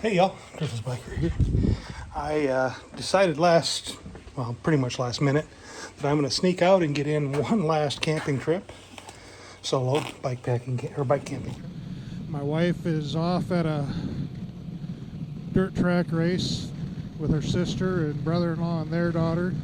Hey y'all, driftlessbiker here. I decided pretty much last minute, that I'm going to sneak out and get in one last camping trip. Solo bike camping trip. My wife is off at a dirt track race with her sister and brother-in-law and their daughter.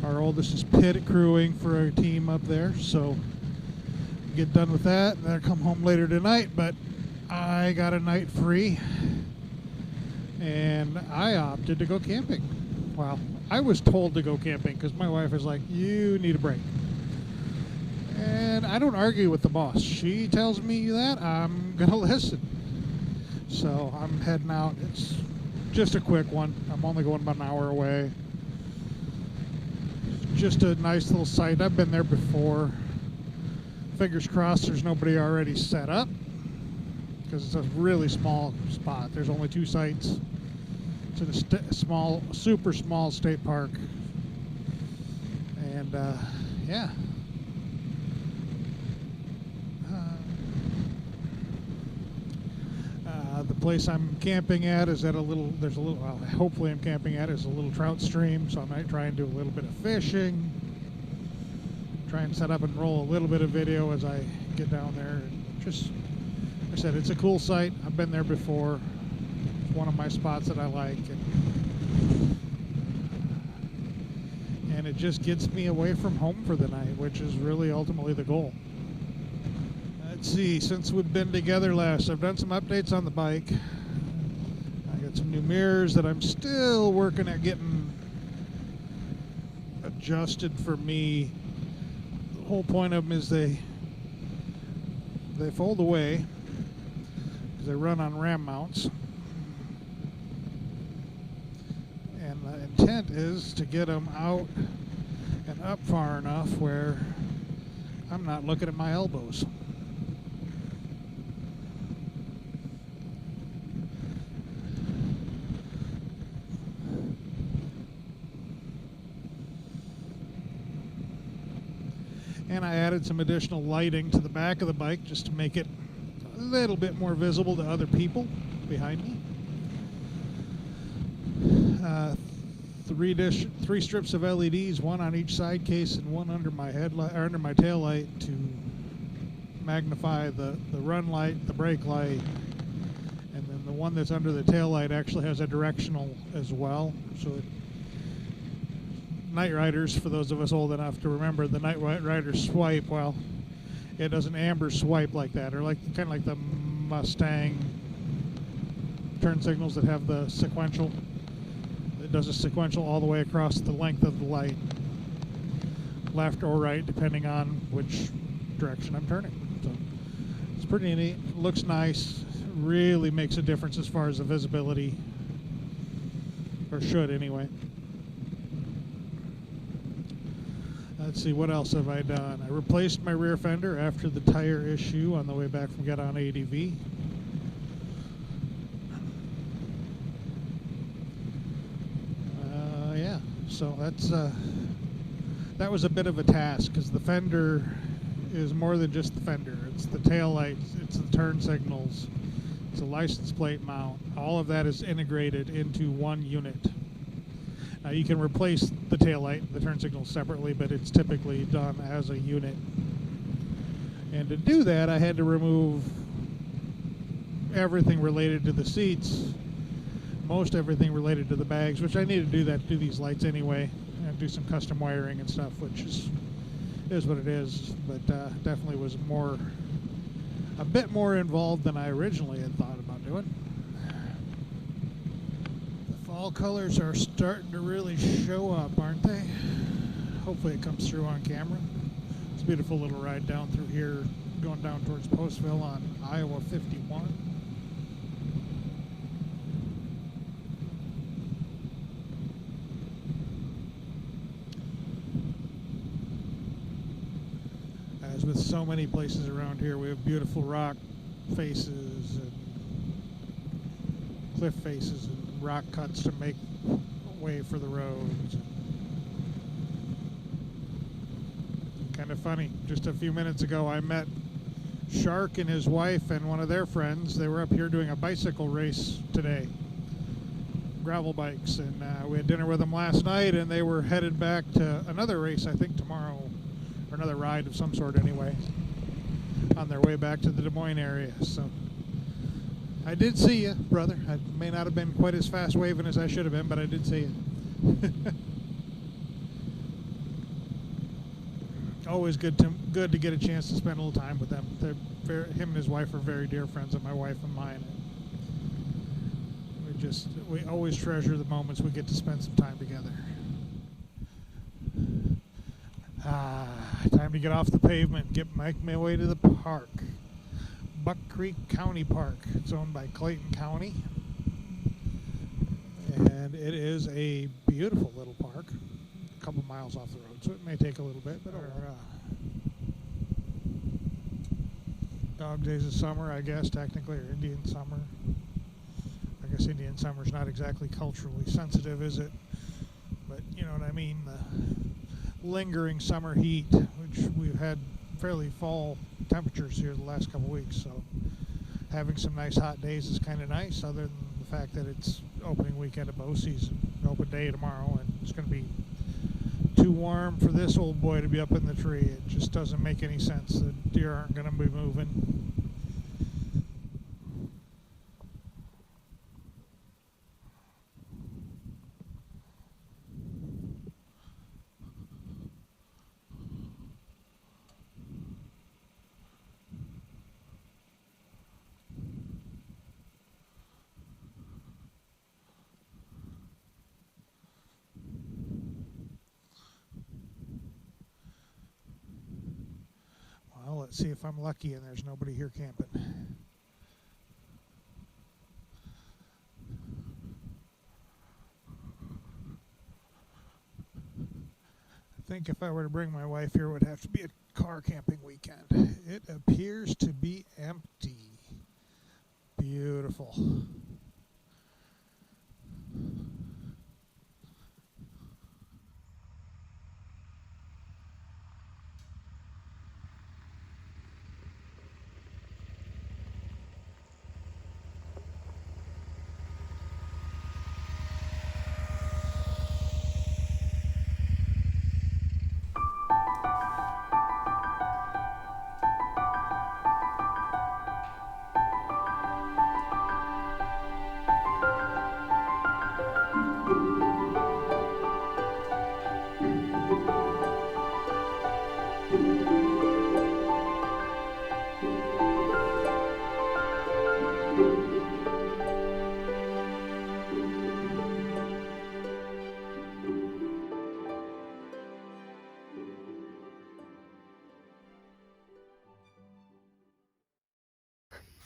Our oldest is pit crewing for a team up there, so get done with that and then come home later tonight. But I got a night free and I opted to go camping. Well, I was told to go camping because my wife is like, you need a break. And I don't argue with the boss. She tells me that, I'm gonna listen. So I'm heading out. It's just a quick one. I'm only going about an hour away. Just a nice little site. I've been there before. Fingers crossed there's nobody already set up, because it's a really small spot. There's only 2 sites. It's in a super small state park. And yeah. The place I'm camping at is at hopefully I'm camping at is a little trout stream, so I might try and do a little bit of fishing. Try and set up and roll a little bit of video as I get down there. And just, like I said, it's a cool site. I've been there before. It's one of my spots that I like. And it just gets me away from home for the night, which is really ultimately the goal. Let's see, since we've been together last, I've done some updates on the bike. I got some new mirrors that I'm still working at getting adjusted for me. The whole point of them is they fold away because they run on ram mounts. And the intent is to get them out and up far enough where I'm not looking at my elbows. And I added some additional lighting to the back of the bike just to make it a little bit more visible to other people behind me. 3 strips of LEDs, 1 on each side case and 1 under my headlight, or under my tail light, to magnify the run light, the brake light, and then the one that's under the tail light actually has a directional as well. So Night Riders, for those of us old enough to remember the Night Rider swipe, well, it does an amber swipe like that, or kind of like the Mustang turn signals that have the sequential. It does a sequential all the way across the length of the light, left or right, depending on which direction I'm turning. So it's pretty neat. It looks nice. Really makes a difference as far as the visibility, or should anyway. Let's see, what else have I done? I replaced my rear fender after the tire issue on the way back from Get On ADV. Yeah, so that was a bit of a task, because the fender is more than just the fender. It's the tail lights, it's the turn signals, it's a license plate mount. All of that is integrated into one unit. Now you can replace the taillight, the turn signals separately, but it's typically done as a unit. And to do that, I had to remove everything related to the seats, most everything related to the bags, which I need to do that to do these lights anyway, and do some custom wiring and stuff, which is what it is. But definitely was a bit more involved than I originally had thought about doing. Fall colors are starting to really show up, aren't they? Hopefully it comes through on camera. It's a beautiful little ride down through here, going down towards Postville on Iowa 51. As with so many places around here, we have beautiful rock faces and cliff faces and rock cuts to make way for the roads. Kind of funny, just a few minutes ago I met Shark and his wife and one of their friends, they were up here doing a bicycle race today, gravel bikes, and we had dinner with them last night, and they were headed back to another race, I think tomorrow, or another ride of some sort anyway, on their way back to the Des Moines area. So I did see you, brother. I may not have been quite as fast waving as I should have been, but I did see you. Always good to get a chance to spend a little time with them. Him and his wife are very dear friends of my wife and mine. We always treasure the moments we get to spend some time together. Time to get off the pavement and make my way to the park. Buck Creek County Park. It's owned by Clayton County. And it is a beautiful little park. A couple miles off the road, so it may take a little bit, but our dog days of summer, I guess, technically, or Indian summer. I guess Indian summer's not exactly culturally sensitive, is it? But you know what I mean, the lingering summer heat, which we've had fairly fall temperatures here the last couple weeks, so having some nice hot days is kind of nice, other than the fact that it's opening weekend of bow season, open day tomorrow, and it's going to be too warm for this old boy to be up in the tree. It just doesn't make any sense. The deer aren't going to be moving. Well, let's see if I'm lucky and there's nobody here camping. I think if I were to bring my wife here, it would have to be a car camping weekend. It appears to be empty. Beautiful.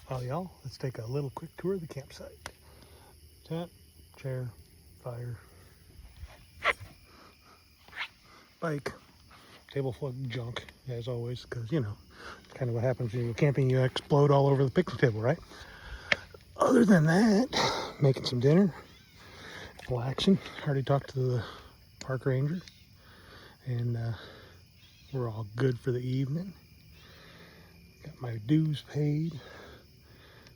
Well, y'all, let's take a little quick tour of the campsite. Tent, chair, fire, bike, table full of junk, as always, because, you know, kind of what happens when you're camping, you explode all over the picnic table, right? Other than that, making some dinner, relaxing. Already talked to the park ranger, and we're all good for the evening. Got my dues paid.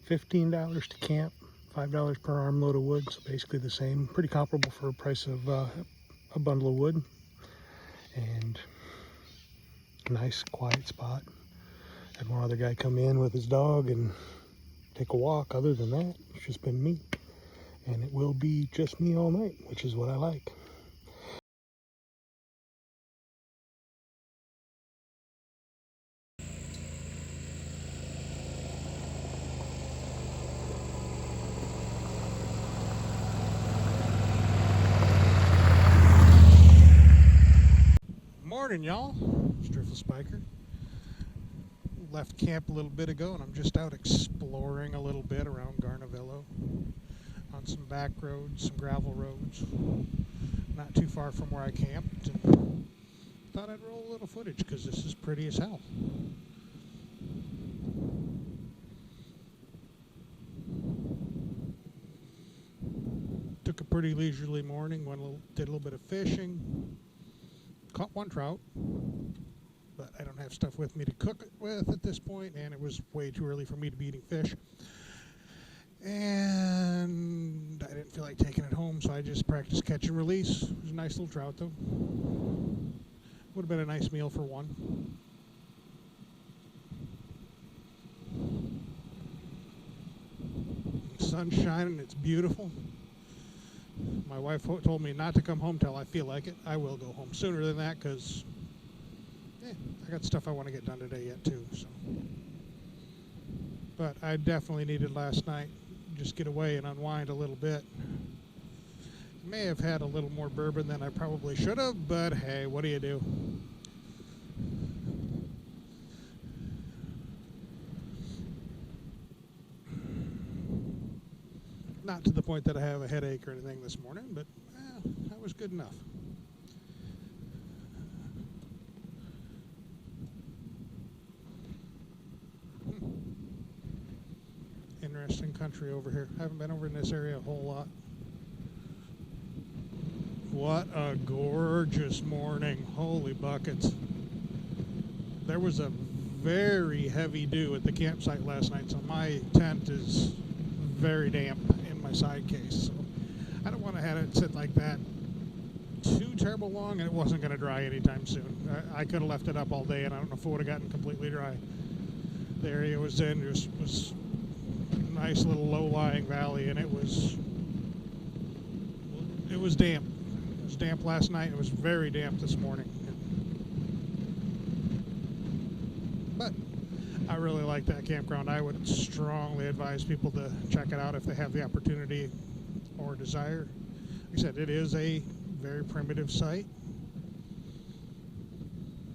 $15 to camp, $5 per arm load of wood, so basically the same, pretty comparable for a price of a bundle of wood. And a nice quiet spot. Had one other guy come in with his dog and take a walk. Other than that, it's just been me, and it will be just me all night, which is what I like. Morning, y'all. It's driftlessbiker. Left camp a little bit ago, and I'm just out exploring a little bit around Garnavillo on some back roads, some gravel roads, not too far from where I camped, and thought I'd roll a little footage because this is pretty as hell. Took a pretty leisurely morning, did a little bit of fishing. Caught one trout, but I don't have stuff with me to cook it with at this point, and it was way too early for me to be eating fish. And I didn't feel like taking it home, so I just practiced catch and release. It was a nice little trout, though. Would have been a nice meal for one. The sun's shining, it's beautiful. My wife told me not to come home till I feel like it. I will go home sooner than that because I got stuff I want to get done today yet too. So, but I definitely needed last night just get away and unwind a little bit. May have had a little more bourbon than I probably should have, but hey, what do you do? Not to the point that I have a headache or anything this morning, but that was good enough. Interesting country over here. Haven't been over in this area a whole lot. What a gorgeous morning. Holy buckets. There was a very heavy dew at the campsite last night, so my tent is very damp in my side case. So I don't want to have it sit like that too terrible long, and it wasn't going to dry anytime soon. I could have left it up all day, and I don't know if it would have gotten completely dry. The area it was in was a nice little low-lying valley, and it was damp. It was damp last night. It was very damp this morning. But I really like that campground. I would strongly advise people to check it out if they have the opportunity or desire. Like I said, it is a very primitive site.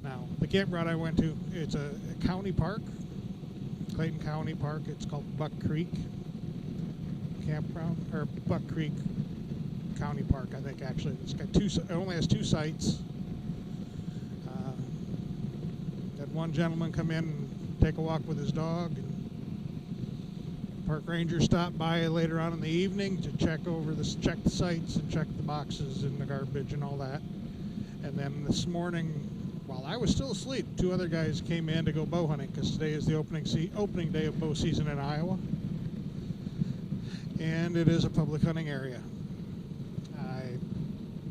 Now, the campground I went to, it's a county park, Clayton County Park. It's called Buck Creek Campground, or Buck Creek County Park, I think, actually. It's got it only has 2 sites. Had one gentleman come in and take a walk with his dog, and park ranger stopped by later on in the evening to check the sites and check the boxes and the garbage and all that. And then this morning, while I was still asleep, 2 other guys came in to go bow hunting because today is the opening day of bow season in Iowa, and it is a public hunting area.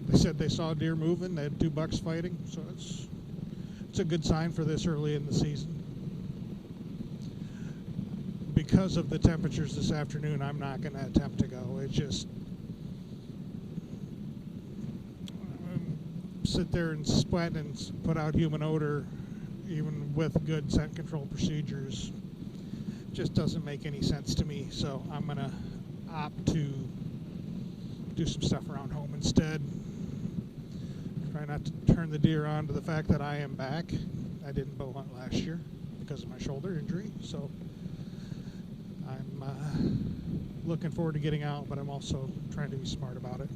They said they saw deer moving. They had 2 bucks fighting, so it's a good sign for this early in the season. Because of the temperatures this afternoon, I'm not going to attempt to go. It's just sit there and sweat and put out human odor, even with good scent control procedures, just doesn't make any sense to me. So I'm going to opt to do some stuff around home instead. Try not to turn the deer on to the fact that I am back. I didn't bow hunt last year because of my shoulder injury, so I'm looking forward to getting out, but I'm also trying to be smart about it.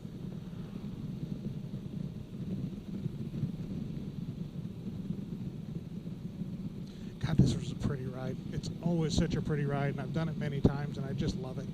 God, this was a pretty ride. It's always such a pretty ride, and I've done it many times, and I just love it.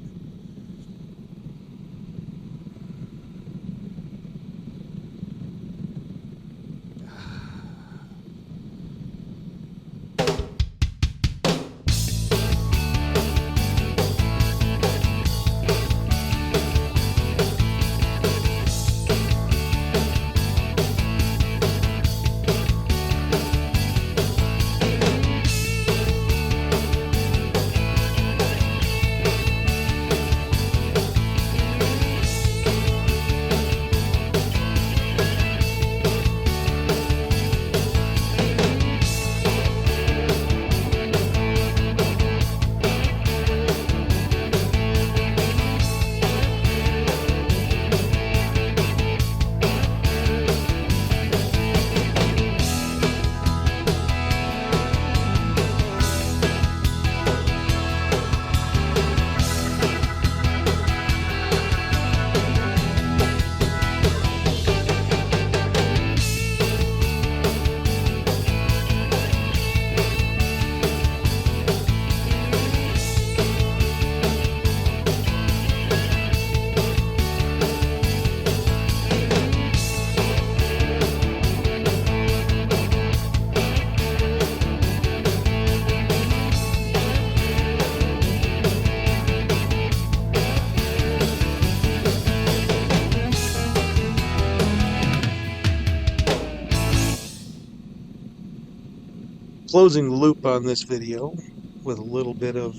closing the loop on this video with a little bit of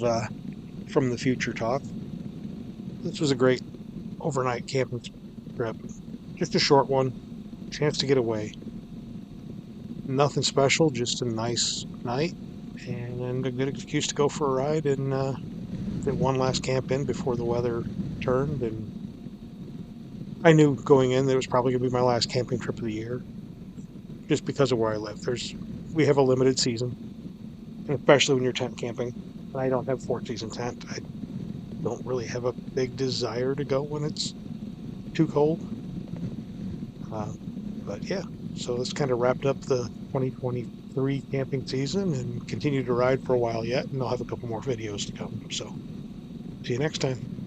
from the future talk. This was a great overnight camping trip. Just a short one, chance to get away. Nothing special, just a nice night and a good excuse to go for a ride and get one last camp in before the weather turned. And I knew going in that it was probably going to be my last camping trip of the year, just because of where I live. We have a limited season, and especially when you're tent camping. And I don't have 4-season tent. I don't really have a big desire to go when it's too cold. But yeah, so this kind of wrapped up the 2023 camping season and continue to ride for a while yet, and I'll have a couple more videos to come. So see you next time.